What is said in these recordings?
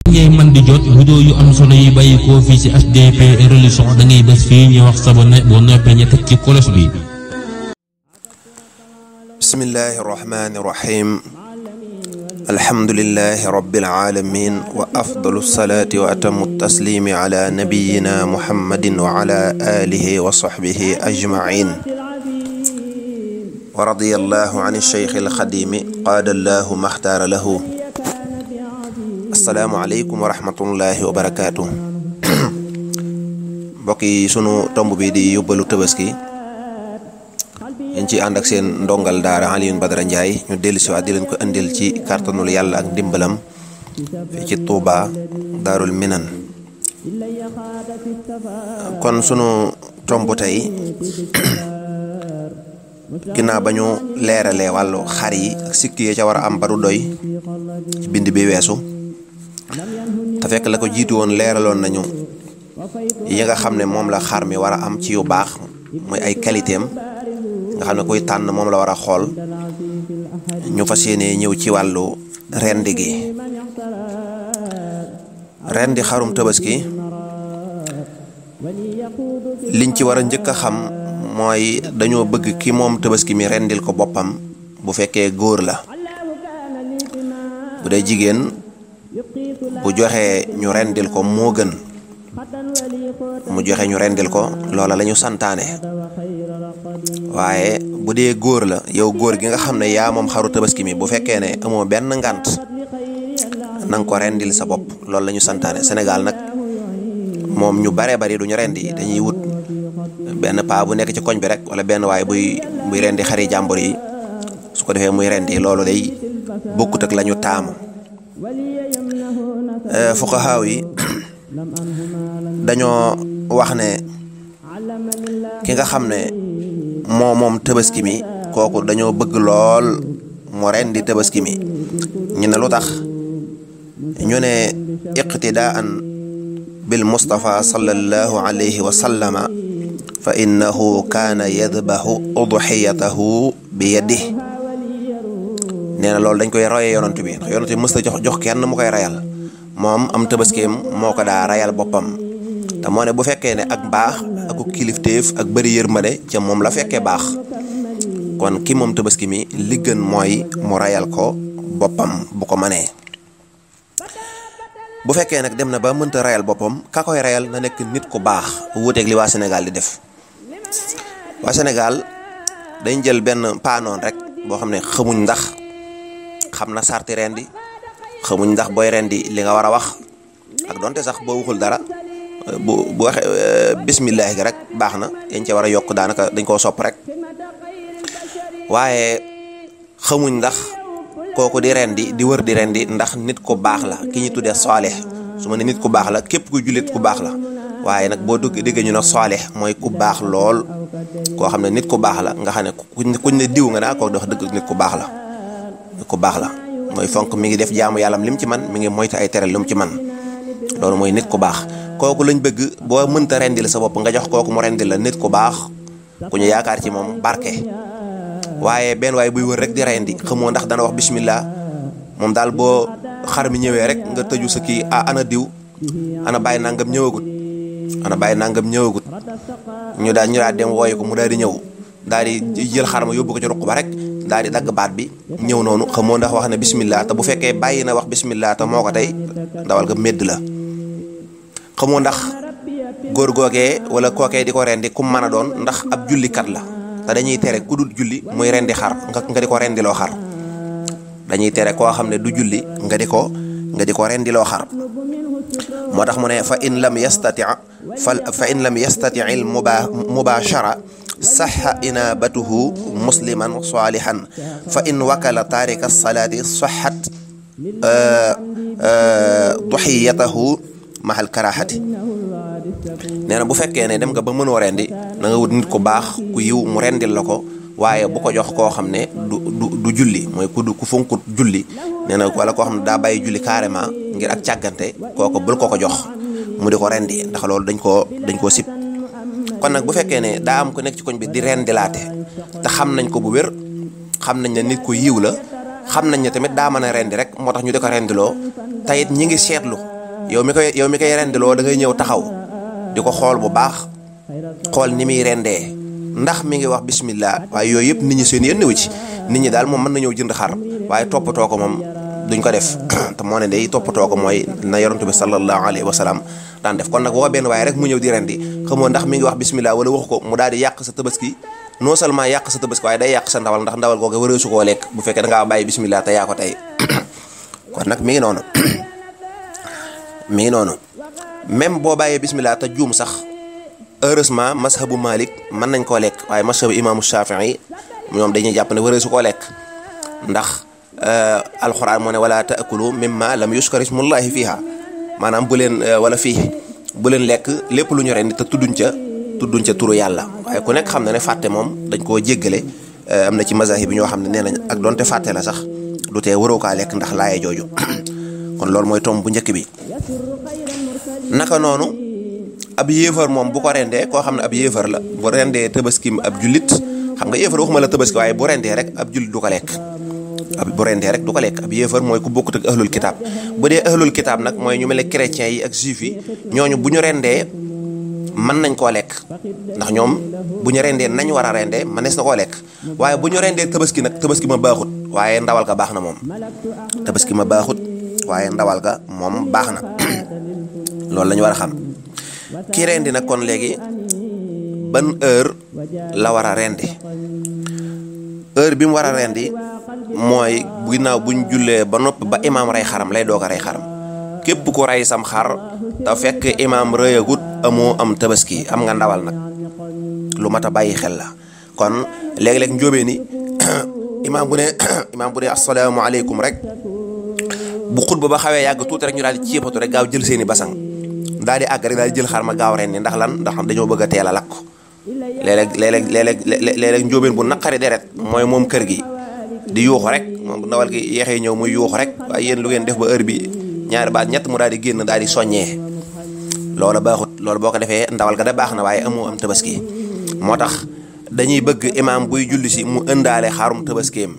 ngay man di jot vidéo yu am solo yi bàyyi ko fii ci HDP religion da ngay bés fii ñu wax sabone boo noppee ñu teg ci kolos bi. bismillahi rahmani rahim alhamdulillahi rabbil alamin wa afdalu salati wa atamu taslimi ala nabiyina muhammadin wa ala alihi wa sahbihi ajmain wa radiyallahu an ash-shaykh al-khadim qaadallahu maxtaara lahu. assalaamu aleykum wa rahmatullahi wa barakaatu. mbokk yi sunu tomb bi di yóbbalu tabaski ñu ci ànd ak seen ndongal daara Alioune Badara Ndiaye ñu dellu si waat di leen ko indil ci kàttanul yàlla ak ndimbalam fii ci Touba Daarul Minan. kon sunu tomb tey ginnaaw ba ñu leeralee wàllu xar yi ak sikki yi ca war a am ba du doy ci bind bi weesu te fekk la ko jiitu woon leeraloon nañu yi nga xam ne moom la xar mi war a am ci yu baax mooy ay qualité am nga xam ne kuy tànn moom la war a xool. ñu fas yéene ñëw ci wàllu rendi gi. rendi xarum tabaski liñ ci war a njëkk a xam mooy dañoo bëgg ki moom tabaski mi rendil ko boppam bu fekkee góor la. bu dee jigéen bu joxee ñu rendil ko moo gën mu joxe ñu rendil ko loola la ñu santaane. waaye bu dee góor la yow góor gi nga xam ne yaa moom xaru tabaski mi bu fekkee ne amoo benn ngànt na nga ko rendil sa bopp loolu la ñu santaane. Sénégal nag moom ñu baree bari duñu rendi dañuy wut benn paa bu nekk ci koñ bi rek wala benn waay buy rendi xari jàmbur yi su ko defee muy rendi loolu day bokkut ak la ñu taamu. fuqahaa yi dañoo wax ne ki nga xam ne moom tabaski mi kooku dañoo bëgg lool mu rendi tabaski mi. ñu ne lu tax ñu ne iqtidaan bil mustafa sallallahu alayhi wa sallama fa innahu kaana yadbahu udhiyatahu bi yadihi. nee na loolu dañ koy royee yonent bi ndax yonent bi mës ta jox kenn mu koy rayal moom am tabaskeem moo ko daa rayal boppam. te moo ne bu fekkee ne ak baax ak kilifteef ak bëri yërmande ca moom la fekkee baax kon ki moom tabaski mi li gën mooy mu rayal ko boppam bu ko mënee. bu fekkee nag dem na ba mënta rayal boppam ka koy rayal na nekk nit ku baax wuuteeg li waa Sénégal di def. waa Sénégal dañ jël benn paanoon rek boo xam ne xamuñ ndax xam na sarti rendi xamuñ ndax booy rendi li nga war a wax ak donte sax boo waxul dara bu waxee bismillah gi rek baax na yañ ca war a yokk daanaka dañ koo sopp rek. waaye xamuñ ndax kooku di rendi di wër di rendi ndax nit ku baax la ki ñu tuddee saalih. su ma ne nit ku baax la képp ku jullit ku baax la waaye nag boo déggee ñu ne saalih mooy ku baax lool koo xam ne nit ku baax la nga xam ne kuñ ne diw nga naa koo dox dëgg nit ku baax la. nit ku baax la mooy fonk mi ngi def jaamu yàllam lim ci man mi ngi moytu ay tere lim ci man loolu mooy nit ku baax. kooku lañ bëgg boo mënta rendil sa bopp nga jox kooku mu rendil la nit ku baax ku ñu yaakaar ci moom barke. waaye benn waay buy wër rek di rendi xamoo ndax dana wax bismillah moom daal boo xar mi ñëwee rek nga tëju sa kii ana diw ana bàyyi nangam ñëwagut ñu daal dem wooyu ko mu daal di ñëw daal di jël xar ma yóbbu ko ci ruq ba rek daal di dagg baat bi ñëw noonu xamoo ndax wax na bismillah te bu fekkee bàyyi na wax bismillah te moo ko tey ndawal ga médd la. xamoo ndax góor googee wala kookee di ko rendi ku mën a doon ndax ab jullikat la te dañuy tere ku dul julli muy rendi xar nga di ko rendiloo xar. dañuy tere koo xam ne du julli nga di ko rendiloo xar. moo tax mu ne fa in lam yastati al mubashara saxa inabatuhu musliman salihan fa in wakala tarika salaati saxat duxiyatahu mahal karahati. nee na bu fekkee ne dem nga ba mënoo rendi na nga wut nit ku baax ku yiw mu rendil la ko waaye bu ko jox koo xam ne du julli mooy ku funkut julli nee na wala koo xam ne daa bàyyi julli carrément ngir ak càggante kooku bul ko jox mu di ko rendi ndax loolu dañ koo sib. kon nag bu fekkee ne daa am ko nekk ci koñ bi di rendilaate te xam nañ ko bu wér xam nañ ne nit ku yiw la xam nañ ne tamit daa mën a rendi rek moo tax ñu di ko rendiloo tayit ñi ngi seetlu yow mi koy rendiloo da ngay ñëw taxaw di ko xool bu baax xool ni muy rendee ndax mi ngi wax bismillah waaye yooyu yëpp nit ñi seen yéen wu ci nit ñi daal moom mën na ñëw jënd xar waaye toppatoo ko moom duñ ko def te moo ne day toppatoo ko mooy na yonent bi sallallahu alayhi wa sallam daan def kon nag woo benn waaye rek mu ñëw di rendi xamoo ndax mi ngi wax bismillah wala waxu ko mu daal di yàq sa tabaski non seulement yàq sa tabaski waaye day yàq sa ndawal ndax ndawal googu waree su koo lekk bu fekkee da ngaa bàyyi bismillah te yaa ko tey kon nag mi ngi noonu même boo bàyyee bismillah te juum sax heureusement mashabu Malik mën nañ koo lekk waaye mashabu imaamu Shafii ñoom dañuy jàpp ne waree su koo lekk ndax alxuraan moo ne wala taakulu mimma lam yuskar ismullahi fiha maanaam bu leen wala fii bu leen lekk lépp lu ñu rendi te tudduñ ca turu yàlla waaye ku nekk xam na ne fàtte moom dañ koo jéggale am na ci mazahib bi ñoo xam ne nee nañ ak doonte fàtte la sax du tee waroo kaa lekk ndax laaye jooju kon loolu mooy tomb bu njëkk bi. naka noonu ab yéefar moom bu ko rendee koo xam ne ab yéefar la bu rendee tëbaskim ab jullit xam nga yéefar waxuma la tëbaski waaye bu rendee rek ab jullit du ko lekk. bu rendee rek du ko lekk ab yéefar mooy ku bokkut ak ahlul kitaab bu dee ahlul kitaab nag mooy ñu mel ne chrétiens yi ak juifs yi ñooñu bu ñu rendee mën nañ koo lekk ndax ñoom bu ñu rendee nañ war a rendee mënees na koo lekk waaye bu ñu rendee tabaski nag tabaski ma baaxut waaye ndawal ga baax na moom tabaski ma baaxut waaye ndawal ga moom baax na loolu la ñu war a xam ki rendi nag kon léegi ban heure la war a rendi heure bi mu war a rendi mooy ginnaaw buñ jullee ba noppi ba imaam rey xaram lay doog a rey xaram képp ku rey sam xar te fekk imaam rëyagut amoo am tabaski am nga ndawal nag lu mat a bàyyi xel la kon léeg-léeg njóobee ni imaam bu ne asalaamaaleykum rek bu xutba ba xawee yàgg tuuti rek ñu daal di ciipatu rek gaaw jël seeni basang daal di àgg rek daal di jël xar ma gaaw rendi ndax lan ndax dañoo bëgg a teel a lakk léeg-léeg njóobeen bu naqari deret mooy moom kër gi di yuuxu rek moom bu ndawal gi yeexee ñëw muy yuuxu rek waaye yéen lu ngeen def ba heure bi ñaari baat ñett mu daal di génn daal di soññee loola baaxut loolu boo ko defee ndawal ga da baax na waaye amoo am tabaski moo tax dañuy bëgg imaam buy julli si mu ëndaale xarum tabaskeem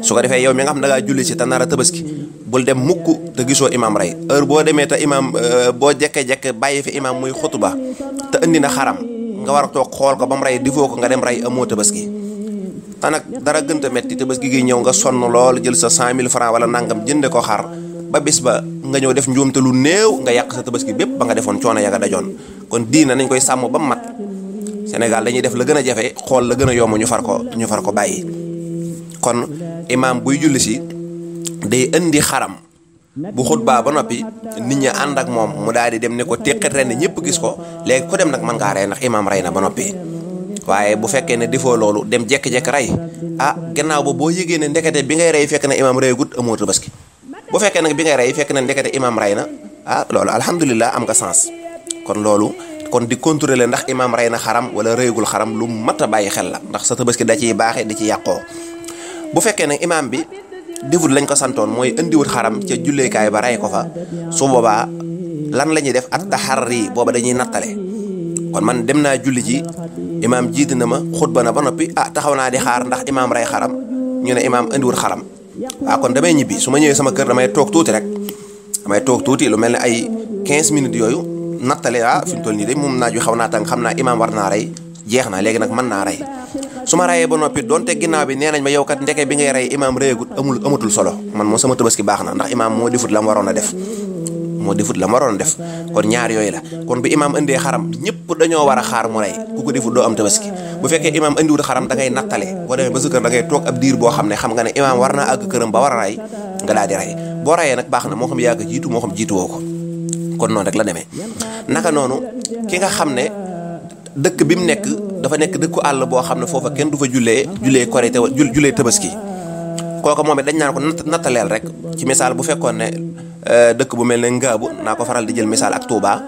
su ko defee yow mi nga xam da ngaa julli si te nar a tabaski bul dem mukk te gisoo imaam rey heure boo demee te imaam boo jekke-jekke bàyyi fi imaam muy xutuba te indi na xaram nga war a toog xool ko ba mu rey difoo ko nga dem rey amoo tabaski te nag dara gënta metti tabaski gi ñëw nga sonn lool jël sa 100 000 francs wala nangam jënde ko xar ba bis ba nga ñëw def njuumte lu néew nga yàq sa tabaski bépp ba nga defoon coono ya nga dajoon kon diina nañ koy sàmm ba mu mat Sénégal dañuy def la gën a jafe xool la gën a yomb ñu far ko bàyyi kon imaam buy julli si day indi xaram bu xutbaa ba noppi nit ñi ànd ak moom mu daal di dem ne ko téqit ren ñëpp gis ko léegi ku dem nag mën ngaa rey ndax imaam rey na ba noppi waaye bu fekkee ne defoo loolu dem jekki-jekki rey gannaaw ba boo yëgee ne ndekete bi ngay rey fekk na imaam reyagut amoo tabaski bu fekkee nag bi ngay rey fekk na ndekete imaam rey na loolu alhamdulilah am nga sens kon loolu kon di contrôler ndax imaam rey na xaram wala rëyagul xaram lu mat a bàyyi xel la ndax sa tabaski da ciy baaxee di ci yàqoo bu fekkee nag imaam bi defut lañ ko santoon mooy indiwut xaram ca julleekaay ba rey ko fa su boobaa lan la ñuy def at taxarri booba dañuy nattale kon man dem naa julli ji imaam jiite na ma xutba na ba noppi taxaw naa di xaar ndax imaam rey xaram ñu ne imaam indiwut xaram kon damay ñibbi su ma ñëwee sama kër damay toog tuuti rek damay toog tuuti lu mel ne ay 15 minutes yooyu nattale fi mu toll nii de moom naaj wi xaw naa tàng xam naa imaam war naa rey jeex na léegi nag mën naa rey su ma reyee ba noppi donte ginnaaw bi nee nañ ma yow kat ndeke bi ngay rey imaam reyagut amatul solo man moom sama tabaski baax na ndax imaam moo defut la mu waroon a def kon ñaar yooyu la kon bi imaam indee xaram ñëpp dañoo war a xaar mu rey ku ko defut doo am tabaski bu fekkee imaam indiwut xaram da ngay nattale boo demee ba sa kër da ngay toog ab diir boo xam ne xam nga ne imaam war naa àgg këram ba war a rey nga daal di rey boo reyee nag baax na moo xam yaa ko jiitu moo xam jiituwoo ko kon noonu rek la demee naka noonu ki nga xam ne dëkk bi mu nekk dafa nekk dëkku àll boo xam ne foofa kenn du fa jullee korite jullee tabaski kooku moom it dañ naan ko nattaleel rek ci misaal bu fekkoon ne dëkk bu mel ne Ngaabu naa ko faral di jël misaal ak Touba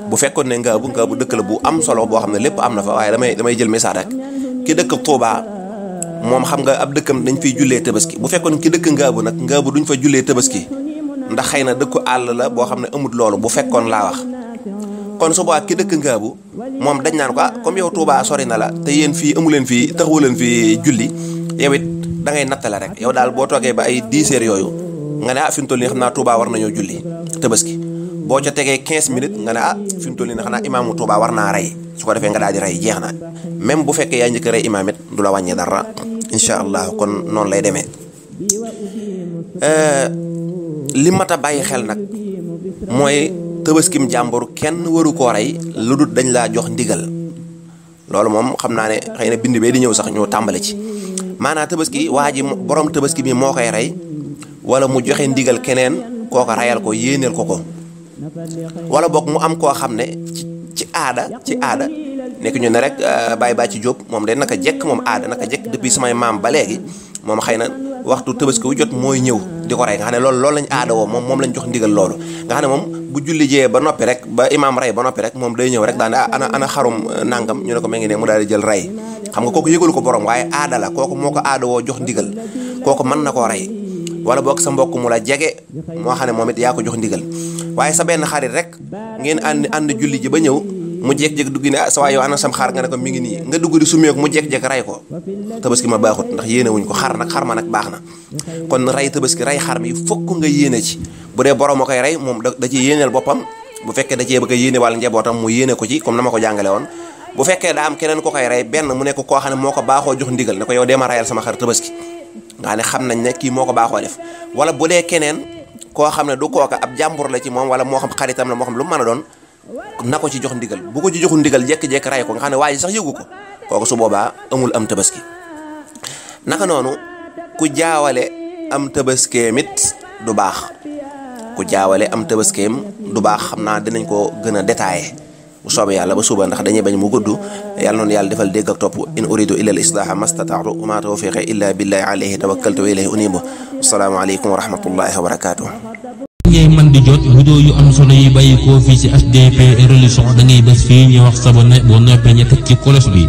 bu fekkoon ne Ngaabu dëkk la bu am solo boo xam ne lépp am na fa waaye damay jël misaal rek ki dëkk Touba moom xam nga ab dëkkam dañ fiy jullee tabaski bu fekkoon ki dëkk Ngaabu nag Ngaabu duñ fa jullee tabaski ndax xëy na dëkku àll la boo xam ne amut loolu bu fekkoon laa wax kon su boobaa ki dëkk Ngaabu moom dañ naan ko comme yow Touba sori na la te yéen fii amu leen fii taxawu leen fii julli yow it da ngay nattale rek yow daal boo toogee ba ay 10 heures yooyu nga ne fi mu toll nii xam naa Touba war nañoo julli tabaski boo ca tegee 15 minutes nga ne fi mu toll nii xanaa imaamu Tuubaa war naa rey su ko defee nga daal di rey jeex na même bu fekkee yaa njëkk a rey imaam it du la wàññi dara incha allah kon noonu lay demee. li mat a bàyyi xel nag mooy tëbaskim jàmbur kenn waru koo rey lu dul dañ laa jox ndigal loolu moom xam naa ne xëy na bind bee di ñëw sax ñu tàmbale ci maanaam tëbaski waa ji borom tëbaski bi moo koy rey wala mu joxe ndigal keneen kooka reyal ko yéeneel ko wala boog mu am koo xam ne ci aada nekk ñu ne rek Baye Bàcci Jóob moom de naka jekk moom aada naka jekk depuis samay maam ba léegi moom xëy na waxtu tëbaski wu jot mooy ñëw di ko rey nga xam ne loolu lañ aada woo moom lañ jox ndigal loolu nga xam ne moom bu julli jee ba noppi rek ba imaam rey ba noppi rek moom day ñëw rek daan ana xarum nangam ñu ne ko ma ngi ne mu daal di jël rey xam nga kooku yëgalu ko borom waaye aada la kooku moo ko aada woo jox ndigal kooku mën na koo rey wala boog sa mbokk mu la jege moo xam ne moom it yaa ko jox ndigal waaye sa benn xarit rek ngeen ànd julli ji ba ñëw mu jékki-jékki dugg ne sa waay yow ana sam xaar nga ne ko mi ngi nii nga dugg di sumeeku mu jékki-jékki rey ko tabaski ma baaxut ndax yéene wuñ ko xar ma nag baax na kon rey tabaski rey xar mi fokk nga yéene ci bu dee borom a koy rey moom da ci yéeneel boppam bu fekkee da cee bëgg a yéene wàll njabootam mu yéene ko ci comme na ma ko jàngale woon bu fekkee daa am keneen ko koy rey benn mu nekk koo xam ne moo ko baaxoo jox ndigal ne ko yow deema reyal sama xar tabaski nga ne xam nañ ne kii moo ko baaxoo def wala bu dee keneen koo xam ne du kooka ab jàmbur la ci moom wala moo xam xaritam la moo xam lu mu mën a doon na ko ci jox ndigal bu ko ci joxul ndigal jékki-jékki ray ko nga xam ne waa ji sax yëgu ko kooku su boobaa amul am tabaski naka noonu ku jaawale am tabaskeem it du baax ku jaawale am tabaskeem du baax xam naa dinañ ko gën a détaillé bu soobee yàlla ba suba ndax dañuy bañ mu gudd yàlla noonu yàlla defal dégg ak topp in uridu illa al islaha mastata'tu wa ma tawfiqi illa billahi alayhi tawakkaltu wa ilayhi unibu assalaamu aleykum wa rahmatullahi wa barakatuh ngay man di jot vidéo yu am solo yi bàyyi koo fii ci HDP Religion da ngay bés fii ñu wax sabonné boo noppee ñu teg ci cloche bi